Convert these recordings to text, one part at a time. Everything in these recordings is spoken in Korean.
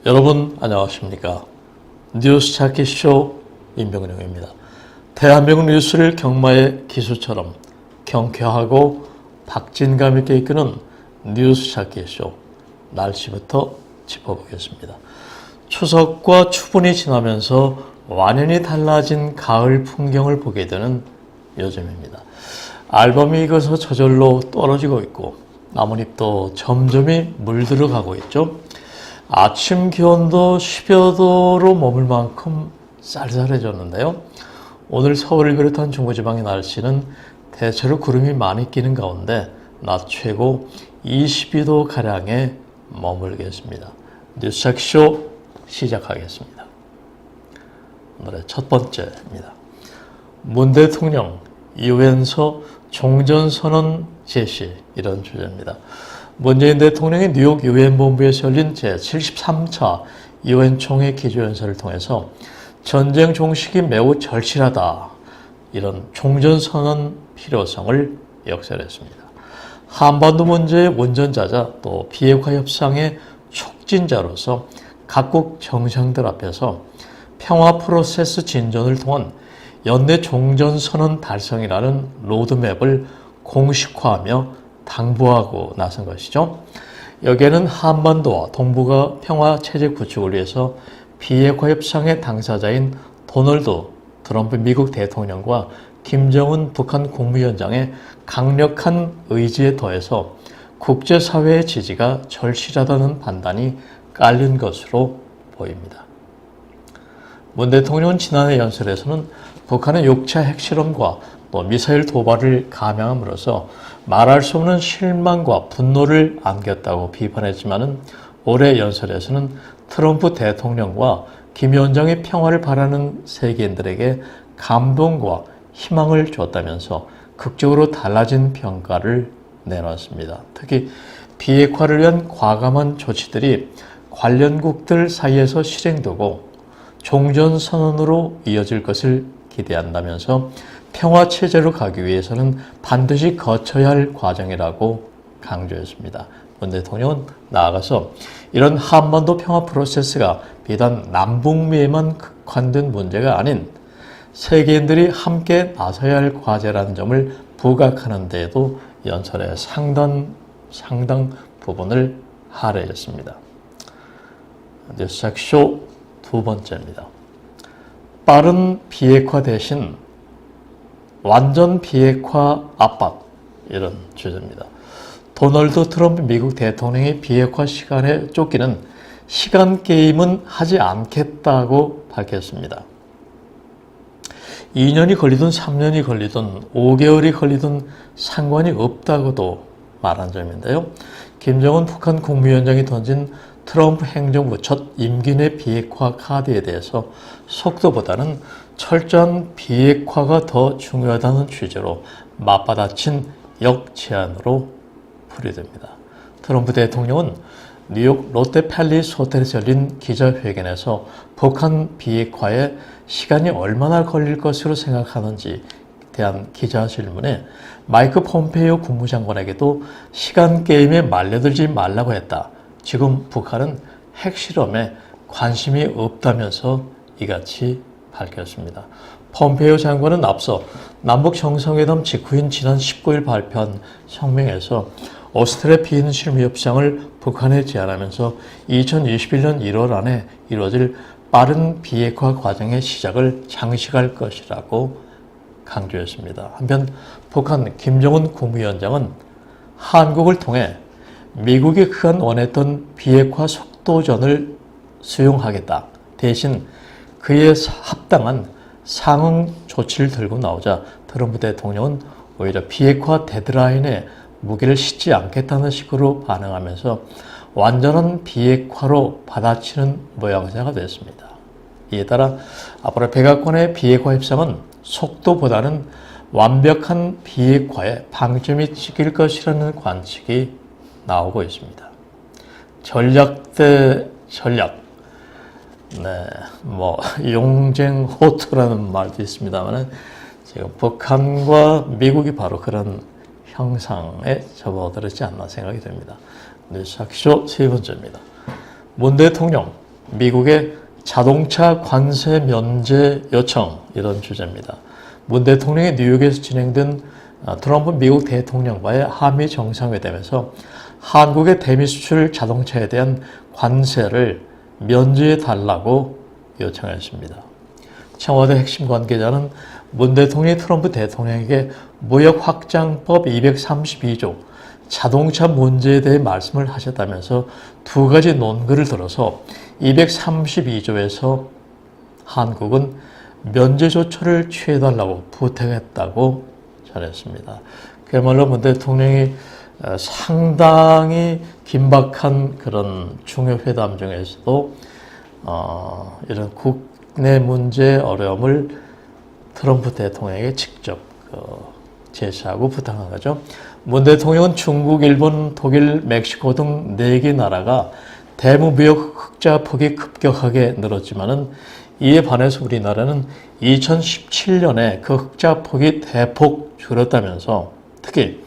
여러분 안녕하십니까? 뉴스 찾기 쇼 임병룡입니다. 대한민국 뉴스를 경마의 기수처럼 경쾌하고 박진감 있게 이끄는 뉴스 찾기 쇼, 날씨부터 짚어보겠습니다. 추석과 추분이 지나면서 완연히 달라진 가을 풍경을 보게 되는 요즘입니다. 알밤이 익어서 저절로 떨어지고 있고 나뭇잎도 점점이 물들어가고 있죠. 아침 기온도 10여 도로 머물 만큼 쌀쌀해졌는데요. 오늘 서울을 비롯한 중부지방의 날씨는 대체로 구름이 많이 끼는 가운데 낮 최고 22도가량에 머물겠습니다. 뉴스쇼 시작하겠습니다. 오늘의 첫 번째입니다. 문 대통령 유엔서 종전선언 제시, 이런 주제입니다. 문재인 대통령이 뉴욕 유엔본부에서 열린 제73차 유엔 총회 기조연설을 통해서 전쟁 종식이 매우 절실하다, 이런 종전선언 필요성을 역설했습니다. 한반도 문제의 원전자자 또 비핵화 협상의 촉진자로서 각국 정상들 앞에서 평화 프로세스 진전을 통한 연내 종전선언 달성이라는 로드맵을 공식화하며 당부하고 나선 것이죠. 여기에는 한반도와 동북아 평화체제 구축을 위해서 비핵화 협상의 당사자인 도널드 트럼프 미국 대통령과 김정은 북한 국무위원장의 강력한 의지에 더해서 국제사회의 지지가 절실하다는 판단이 깔린 것으로 보입니다. 문 대통령은 지난해 연설에서는 북한의 6차 핵실험과 또 미사일 도발을 감행함으로써 말할 수 없는 실망과 분노를 안겼다고 비판했지만은 올해 연설에서는 트럼프 대통령과 김 위원장의 평화를 바라는 세계인들에게 감동과 희망을 줬다면서 극적으로 달라진 평가를 내놨습니다. 특히 비핵화를 위한 과감한 조치들이 관련국들 사이에서 실행되고 종전선언으로 이어질 것을 기대한다면서 평화체제로 가기 위해서는 반드시 거쳐야 할 과정이라고 강조했습니다. 문 대통령은 나아가서 이런 한반도 평화 프로세스가 비단 남북미에만 국한된 문제가 아닌 세계인들이 함께 나서야 할 과제라는 점을 부각하는 데에도 연설의 상당 부분을 할애했습니다. 뉴스쇼 두 번째입니다. 빠른 비핵화 대신 완전 비핵화 압박, 이런 주제입니다. 도널드 트럼프 미국 대통령이 비핵화 시간에 쫓기는 시간 게임은 하지 않겠다고 밝혔습니다. 2년이 걸리든 3년이 걸리든 5개월이 걸리든 상관이 없다고도 말한 점인데요. 김정은 북한 국무위원장이 던진 트럼프 행정부 첫 임기 내 비핵화 카드에 대해서 속도보다는 철저한 비핵화가 더 중요하다는 취지로 맞받아친 역제안으로 풀이됩니다. 트럼프 대통령은 뉴욕 롯데팰리스 호텔에서 열린 기자회견에서 북한 비핵화에 시간이 얼마나 걸릴 것으로 생각하는지 대한 기자 질문에 마이크 폼페이오 국무장관에게도 시간 게임에 말려들지 말라고 했다. 지금 북한은 핵실험에 관심이 없다면서 이같이 밝혔습니다. 폼페이오 장관은 앞서 남북 정상회담 직후인 지난 19일 발표한 성명에서 오스트리아 비핵실험 협상을 북한에 제안하면서 2021년 1월 안에 이루어질 빠른 비핵화 과정의 시작을 장식할 것이라고 강조했습니다. 한편 북한 김정은 국무위원장은 한국을 통해 미국이 그간 원했던 비핵화 속도전을 수용하겠다. 대신 그에 합당한 상응 조치를 들고 나오자 트럼프 대통령은 오히려 비핵화 데드라인에 무게를 싣지 않겠다는 식으로 반응하면서 완전한 비핵화로 받아치는 모양새가 됐습니다. 이에 따라 앞으로 백악관의 비핵화 협상은 속도보다는 완벽한 비핵화에 방점이 찍힐 것이라는 관측이 나오고 있습니다. 전략 대 전략. 용쟁호투라는 말도 있습니다만 지금 북한과 미국이 바로 그런 형상에 접어들었지 않나 생각이 됩니다. 뉴스쇼 세 번째입니다. 문 대통령 미국의 자동차 관세 면제 요청 이런 주제입니다. 문 대통령이 뉴욕에서 진행된 트럼프 미국 대통령과의 한미 정상회담에서 한국의 대미 수출 자동차에 대한 관세를 면제해 달라고 요청했습니다. 청와대 핵심 관계자는 문 대통령이 트럼프 대통령에게 무역확장법 232조 자동차 문제에 대해 말씀을 하셨다면서 두 가지 논거를 들어서 232조에서 한국은 면제 조처를 취해달라고 부탁했다고 전했습니다. 그야말로 문 대통령이 상당히 긴박한 그런 중요 회담 중에서도 이런 국내 문제 어려움을 트럼프 대통령에게 직접 제시하고 부탁한 거죠. 문 대통령은 중국, 일본, 독일, 멕시코 등 4개 나라가 대무무역 흑자 폭이 급격하게 늘었지만은 이에 반해서 우리나라는 2017년에 그 흑자 폭이 대폭 줄었다면서 특히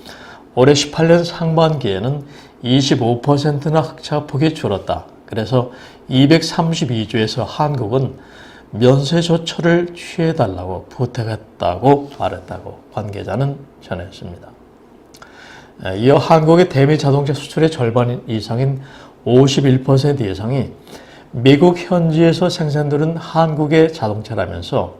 올해 18년 상반기에는 25%나 흑자 폭이 줄었다. 그래서 232조에서 한국은 면세 조처를 취해달라고 부탁했다고 말했다고 관계자는 전했습니다. 이어 한국의 대미 자동차 수출의 절반 이상인 51% 이상이 미국 현지에서 생산되는 한국의 자동차라면서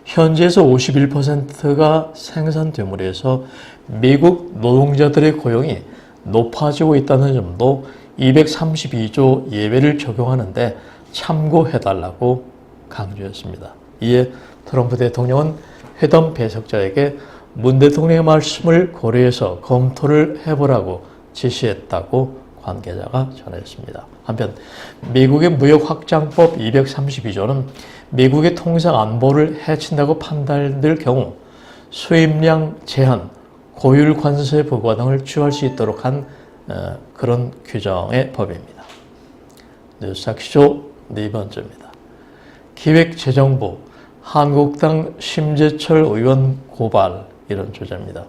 현지에서 51%가 생산됨으로 해서 미국 노동자들의 고용이 높아지고 있다는 점도 232조 예외를 적용하는데 참고해달라고 강조했습니다. 이에 트럼프 대통령은 회담 배석자에게 문 대통령의 말씀을 고려해서 검토를 해보라고 지시했다고 관계자가 전했습니다. 한편 미국의 무역확장법 232조는 미국의 통상 안보를 해친다고 판단될 경우 수입량 제한, 고율 관세 부과 등을 취할 수 있도록 한 그런 규정의 법입니다. 뉴스타키쇼 네 번째입니다. 기획재정부 한국당 심재철 의원 고발 이런 주제입니다.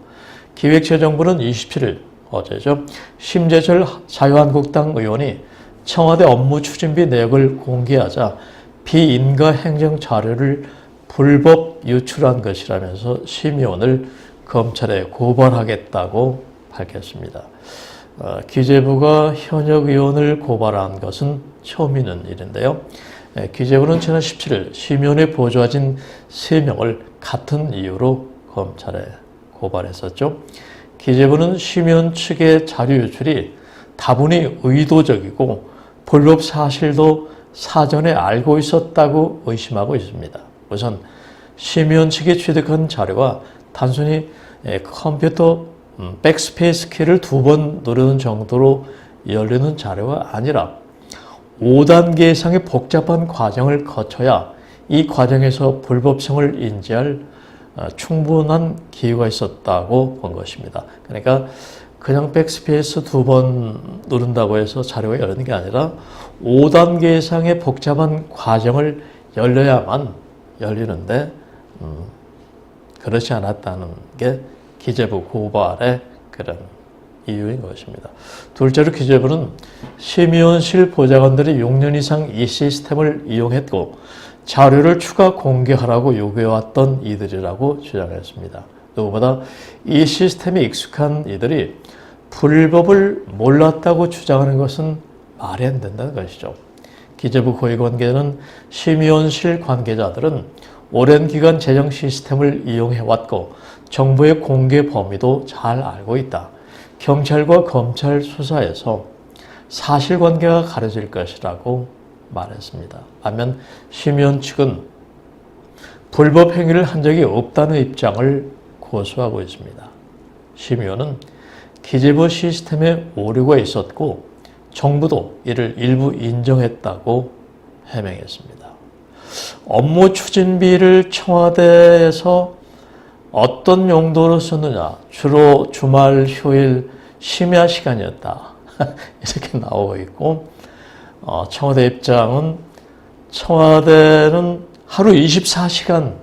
기획재정부는 27일 어제죠. 심재철 자유한국당 의원이 청와대 업무 추진비 내역을 공개하자 비인가 행정 자료를 불법 유출한 것이라면서 심 의원을 검찰에 고발하겠다고 밝혔습니다. 기재부가 현역 의원을 고발한 것은 처음 있는 일인데요. 기재부는 지난 17일 심 의원에 보좌진 3명을 같은 이유로 검찰에 고발했었죠. 기재부는 심 의원 측의 자료 유출이 다분히 의도적이고 불법 사실도 사전에 알고 있었다고 의심하고 있습니다. 우선 심 의원 측이 취득한 자료가 단순히 컴퓨터 백스페이스 키를 2번 누르는 정도로 열리는 자료가 아니라 5단계 이상의 복잡한 과정을 거쳐야 이 과정에서 불법성을 인지할 충분한 기회가 있었다고 본 것입니다. 그러니까 그냥 백스페이스 2번 누른다고 해서 자료가 열리는 게 아니라 5단계 이상의 복잡한 과정을 열려야만 열리는데 그렇지 않았다는 게 기재부 고발의 그런 이유인 것입니다. 둘째로 기재부는 심의원실 보좌관들이 6년 이상 이 시스템을 이용했고 자료를 추가 공개하라고 요구해왔던 이들이라고 주장했습니다. 누구보다 이 시스템에 익숙한 이들이 불법을 몰랐다고 주장하는 것은 말이 안 된다는 것이죠. 기재부 고위 관계자는 심의원실 관계자들은 오랜 기간 재정 시스템을 이용해왔고 정부의 공개 범위도 잘 알고 있다. 경찰과 검찰 수사에서 사실관계가 가려질 것이라고 말했습니다. 반면 심의원 측은 불법 행위를 한 적이 없다는 입장을 고수하고 있습니다. 심의원은 기재부 시스템에 오류가 있었고 정부도 이를 일부 인정했다고 해명했습니다. 업무 추진비를 청와대에서 어떤 용도로 썼느냐, 주로 주말, 휴일, 심야 시간이었다. 이렇게 나오고 있고 청와대 입장은 청와대는 하루 24시간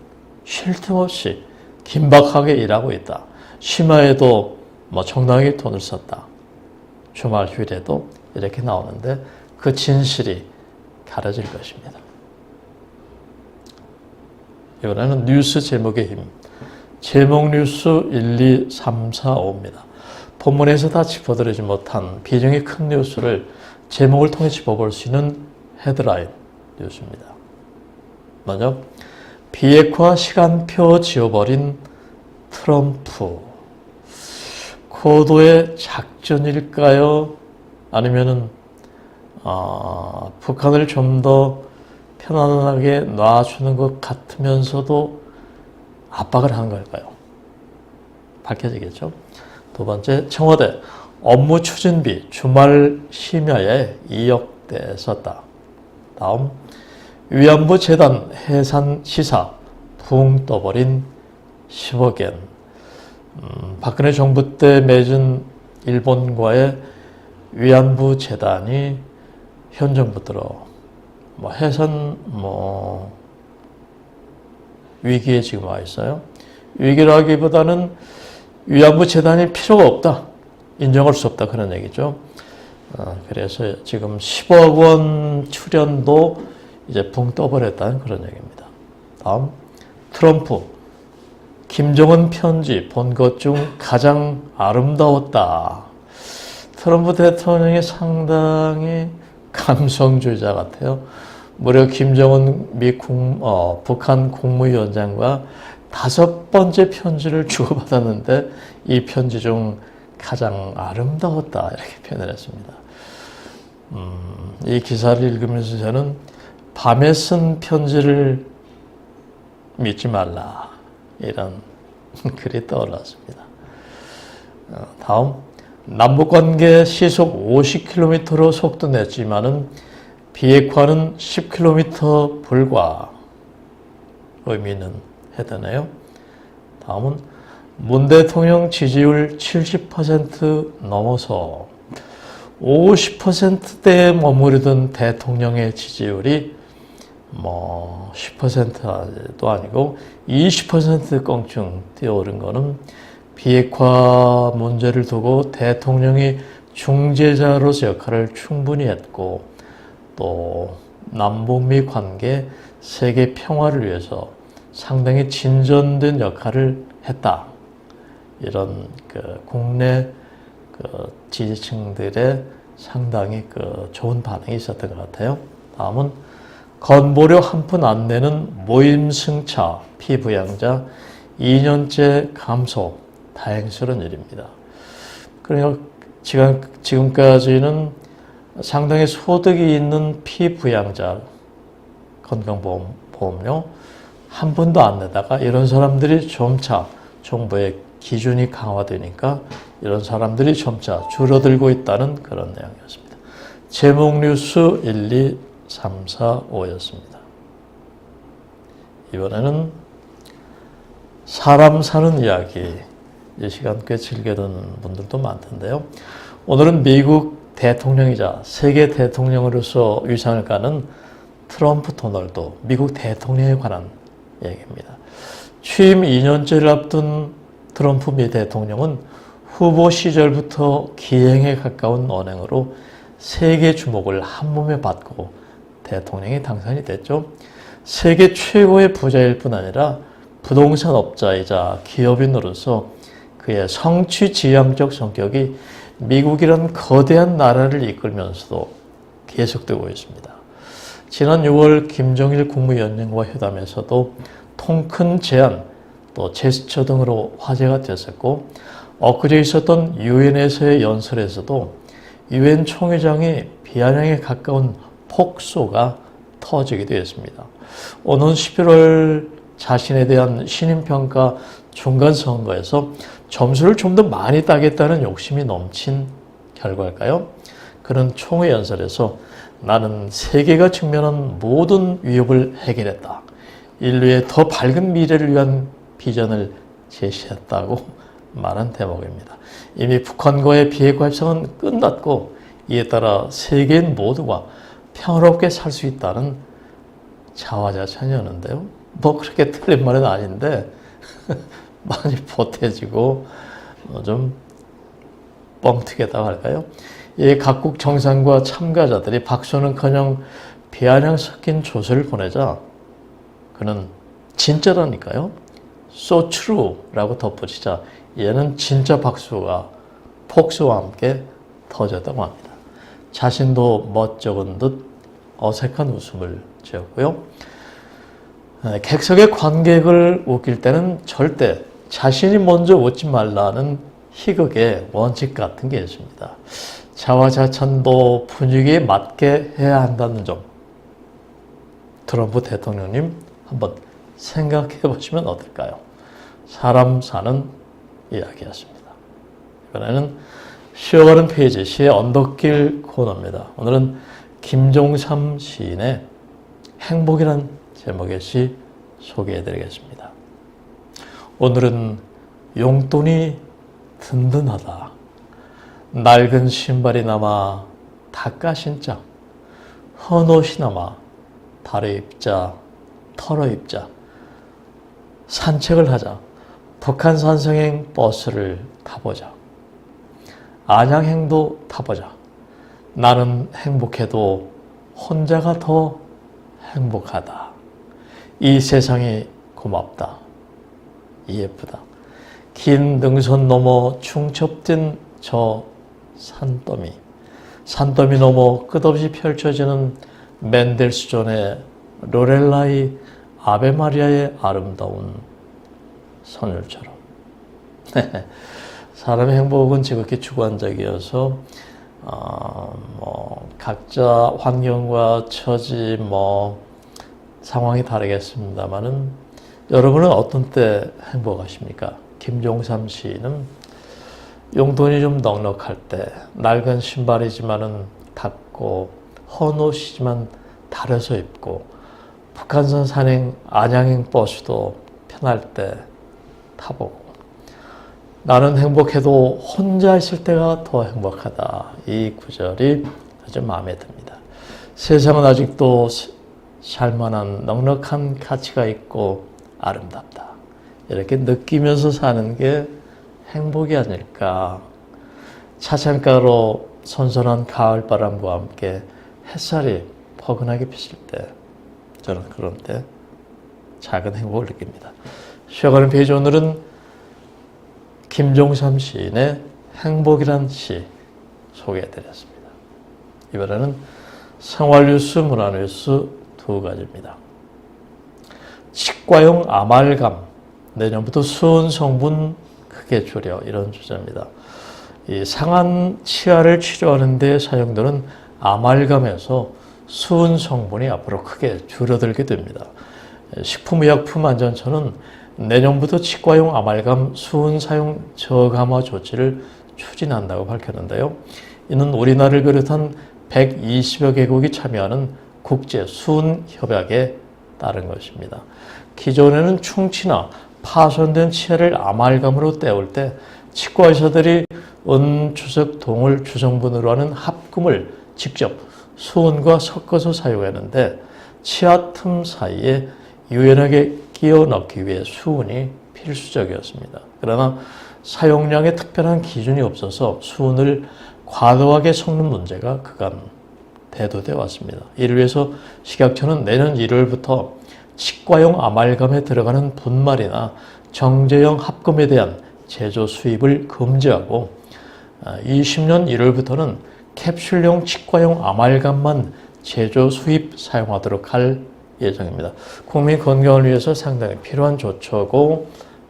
쉴 틈 없이 긴박하게 일하고 있다. 심야에도 정당하게 돈을 썼다. 주말 휴일에도 이렇게 나오는데 그 진실이 가려질 것입니다. 이번에는 뉴스 제목의 힘. 제목 뉴스 1, 2, 3, 4, 5입니다. 본문에서 다 짚어드리지 못한 비중이 큰 뉴스를 제목을 통해 짚어볼 수 있는 헤드라인 뉴스입니다. 먼저 비핵화 시간표 지워버린 트럼프. 고도의 작전일까요? 아니면은 북한을 좀 더 편안하게 놔주는 것 같으면서도 압박을 하는 걸까요? 밝혀지겠죠. 두 번째, 청와대 업무 추진비 주말 심야에 2억대 썼다. 다음, 위안부 재단 해산 시사 붕 떠버린 10억엔. 박근혜 정부 때 맺은 일본과의 위안부 재단이 현 정부 들어 해산 위기에 지금 와 있어요. 위기라기보다는 위안부 재단이 필요가 없다. 인정할 수 없다. 그런 얘기죠. 그래서 지금 10억 원 출연도 이제 붕 떠버렸다는 그런 얘기입니다. 다음, 트럼프. 김정은 편지 본 것 중 가장 아름다웠다. 트럼프 대통령이 상당히 감성주의자 같아요. 무려 김정은 북한 국무위원장과 5번째 편지를 주고받았는데 이 편지 중 가장 아름다웠다 이렇게 표현을 했습니다. 이 기사를 읽으면서 저는 밤에 쓴 편지를 믿지 말라 이런 글이 떠올랐습니다. 다음, 남북관계 시속 50km로 속도 냈지만은 비핵화는 10km 불과. 의미는 해다네요. 다음은 문 대통령 지지율 70% 넘어서 50%대에 머무르던 대통령의 지지율이 10%도 아니고 20% 껑충 뛰어오른 거는 비핵화 문제를 두고 대통령이 중재자로서 역할을 충분히 했고 또 남북미 관계 세계 평화를 위해서 상당히 진전된 역할을 했다. 이런 국내 지지층들의 상당히 좋은 반응이 있었던 것 같아요. 다음은 건보료 한 푼 안 내는 모임승차 피부양자 2년째 감소. 다행스러운 일입니다. 그러니까 지금까지는 상당히 소득이 있는 피부양자 건강보험료 한 푼도 안 내다가 이런 사람들이 점차 정부의 기준이 강화되니까 이런 사람들이 점차 줄어들고 있다는 그런 내용이었습니다. 제목 뉴스 1, 2, 3, 4, 5였습니다. 이번에는 사람 사는 이야기. 이 시간 꽤 즐겨 듣는 분들도 많던데요. 오늘은 미국 대통령이자 세계 대통령으로서 위상을 까는 트럼프 도널드 미국 대통령에 관한 얘기입니다. 취임 2년째를 앞둔 트럼프 미 대통령은 후보 시절부터 기행에 가까운 언행으로 세계 주목을 한몸에 받고 대통령이 당선이 됐죠. 세계 최고의 부자일 뿐 아니라 부동산 업자이자 기업인으로서 그의 성취지향적 성격이 미국이란 거대한 나라를 이끌면서도 계속되고 있습니다. 지난 6월 김정일 국무위원장과 회담에서도 통큰 제안, 또 제스처 등으로 화제가 됐었고 엊그제 있었던 유엔에서의 연설에서도 유엔 총회장이 비아냥에 가까운 폭소가 터지기도 했습니다. 오는 11월 자신에 대한 신임평가 중간선거에서 점수를 좀 더 많이 따겠다는 욕심이 넘친 결과일까요? 그런 총회 연설에서 나는 세계가 직면한 모든 위협을 해결했다. 인류의 더 밝은 미래를 위한 비전을 제시했다고 말한 대목입니다. 이미 북한과의 비핵화 협상은 끝났고 이에 따라 세계인 모두가 평화롭게 살 수 있다는 자화자찬이었는데요. 그렇게 틀린 말은 아닌데 많이 보태지고 좀 뻥튀기다고 할까요? 이 각국 정상과 참가자들이 박수는커녕 비아냥 섞인 조서를 보내자 그는 진짜라니까요. So true라고 덧붙이자 얘는 진짜 박수가 폭소와 함께 터졌다고 합니다. 자신도 멋쩍은 듯 어색한 웃음을 지었고요. 객석의 관객을 웃길 때는 절대 자신이 먼저 웃지 말라는 희극의 원칙 같은 게 있습니다. 자화자찬도 분위기에 맞게 해야 한다는 점, 트럼프 대통령님 한번 생각해 보시면 어떨까요? 사람 사는 이야기였습니다. 이번에는 쉬어가는 페이지, 시의 언덕길 코너입니다. 오늘은 김종삼 시인의 행복이란 제목의 시 소개해 드리겠습니다. 오늘은 용돈이 든든하다. 낡은 신발이 남아 닦아 신자. 헌옷이 남아 달어 입자, 털어 입자. 산책을 하자. 북한산성행 버스를 타보자. 안양행도 타보자. 나는 행복해도 혼자가 더 행복하다. 이 세상이 고맙다. 예쁘다. 긴 능선 넘어 충첩된 저 산더미. 산더미 넘어 끝없이 펼쳐지는 맨델스존의 로렐라의 아베마리아의 아름다운 선율처럼. 사람의 행복은 지극히 주관적이어서 각자 환경과 처지 상황이 다르겠습니다만은 여러분은 어떤 때 행복하십니까? 김종삼 시인은 용돈이 좀 넉넉할 때, 낡은 신발이지만은 닦고 헌옷이지만 달아서 입고 북한산 산행 안양행 버스도 편할 때 타보고 나는 행복해도 혼자 있을 때가 더 행복하다. 이 구절이 아주 마음에 듭니다. 세상은 아직도 살만한 넉넉한 가치가 있고 아름답다. 이렇게 느끼면서 사는 게 행복이 아닐까. 차창가로 선선한 가을바람과 함께 햇살이 포근하게 비칠 때 저는 그런 때 작은 행복을 느낍니다. 쉬어가는 페이지 오늘은 김종삼 시인의 행복이란 시 소개해드렸습니다. 이번에는 생활뉴스, 문화뉴스 두 가지입니다. 치과용 아말감, 내년부터 수은 성분 크게 줄여, 이런 주제입니다. 이 상한 치아를 치료하는 데 사용되는 아말감에서 수은 성분이 앞으로 크게 줄어들게 됩니다. 식품의약품안전처는 내년부터 치과용 아말감 수은 사용 저감화 조치를 추진한다고 밝혔는데요. 이는 우리나라를 비롯한 120여 개국이 참여하는 국제 수은 협약에 따른 것입니다. 기존에는 충치나 파손된 치아를 아말감으로 떼올 때 치과 의사들이 은주석 동을 주성분으로 하는 합금을 직접 수은과 섞어서 사용했는데 치아 틈 사이에 유연하게 끼워 넣기 위해 수은이 필수적이었습니다. 그러나 사용량에 특별한 기준이 없어서 수은을 과도하게 섞는 문제가 그간 대두되어 왔습니다. 이를 위해서 식약처는 내년 1월부터 치과용 아말감에 들어가는 분말이나 정제형 합금에 대한 제조 수입을 금지하고 20년 1월부터는 캡슐형 치과용 아말감만 제조 수입 사용하도록 할 예정입니다. 국민 건강을 위해서 상당히 필요한 조처고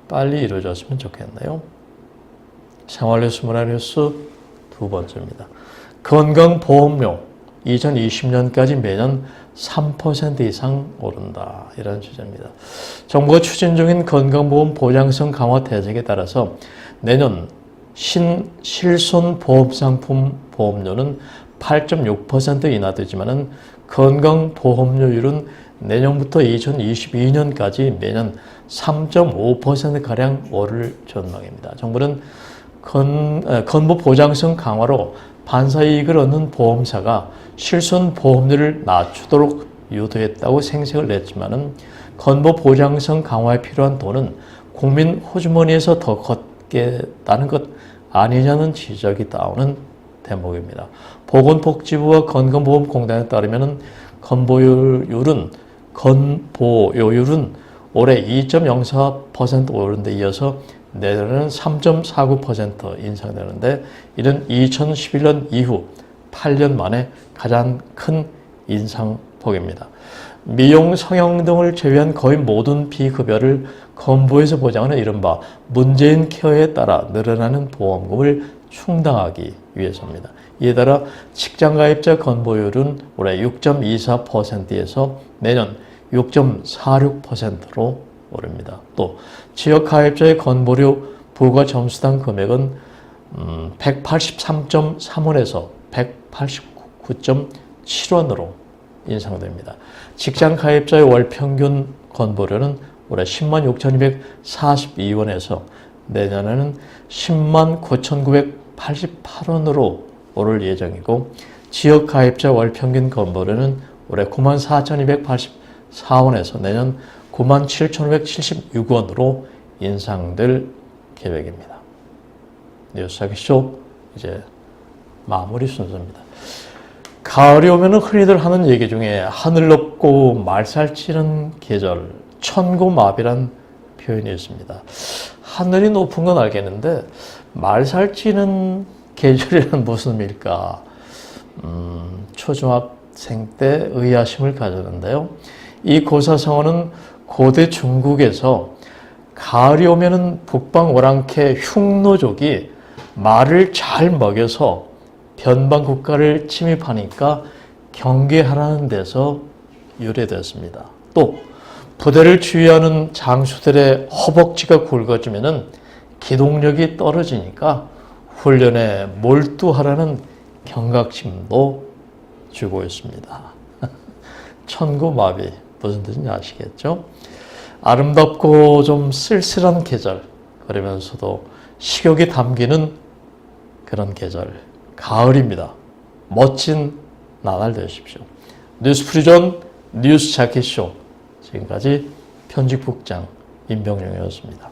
빨리 이루어졌으면 좋겠네요. 생활뉴스, 문화뉴스 두 번째입니다. 건강보험료 2020년까지 매년 3% 이상 오른다. 이런 주제입니다. 정부가 추진 중인 건강보험 보장성 강화 대책에 따라서 내년 실손보험상품 보험료는 8.6% 인하되지만 건강보험료율은 내년부터 2022년까지 매년 3.5%가량 오를 전망입니다. 정부는 건보 보장성 강화로 반사이익을 얻는 보험사가 실손보험료를 낮추도록 유도했다고 생색을 냈지만 건보 보장성 강화에 필요한 돈은 국민 호주머니에서 더 걷겠다는 것 아니냐는 지적이 나오는 대목입니다. 보건복지부와 건강보험공단에 따르면 건보료율은 올해 2.04% 오른 데 이어서 내년에는 3.49% 인상되는데 이는 2011년 이후 8년 만에 가장 큰 인상폭입니다. 미용, 성형 등을 제외한 거의 모든 비급여를 건보에서 보장하는 이른바 문재인 케어에 따라 늘어나는 보험금을 충당하기 위해서입니다. 이에 따라 직장가입자 건보율은 올해 6.24%에서 내년 6.46%로 오릅니다. 또 지역가입자의 건보료 부과 점수당 금액은 183.3원에서 189.7원으로 인상됩니다. 직장가입자의 월평균 건보료는 올해 10만 6,242원에서 내년에는 10만 9,988원으로 오를 예정이고 지역가입자 월평균 건보료는 올해 9만 4,284원에서 내년 9만 7,576원으로 인상될 계획입니다. 뉴스 하기쇼 이제 마무리 순서입니다. 가을이 오면 흔히들 하는 얘기 중에 하늘 높고 말살치는 계절, 천고마비란 표현이 있습니다. 하늘이 높은 건 알겠는데 말살치는 계절이란 무슨 의미일까? 초중학생 때 의아심을 가졌는데요. 이 고사성어는 고대 중국에서 가을이 오면은 북방 오랑캐 흉노족이 말을 잘 먹여서 변방 국가를 침입하니까 경계하라는 데서 유래되었습니다. 또 부대를 주의하는 장수들의 허벅지가 굵어지면은 기동력이 떨어지니까 훈련에 몰두하라는 경각심도 주고 있습니다. 천고마비 무슨 뜻인지 아시겠죠? 아름답고 좀 쓸쓸한 계절, 그러면서도 식욕이 담기는 그런 계절, 가을입니다. 멋진 나날 되십시오. 뉴스프리존 뉴스 자켓쇼, 지금까지 편집국장 임병용이었습니다.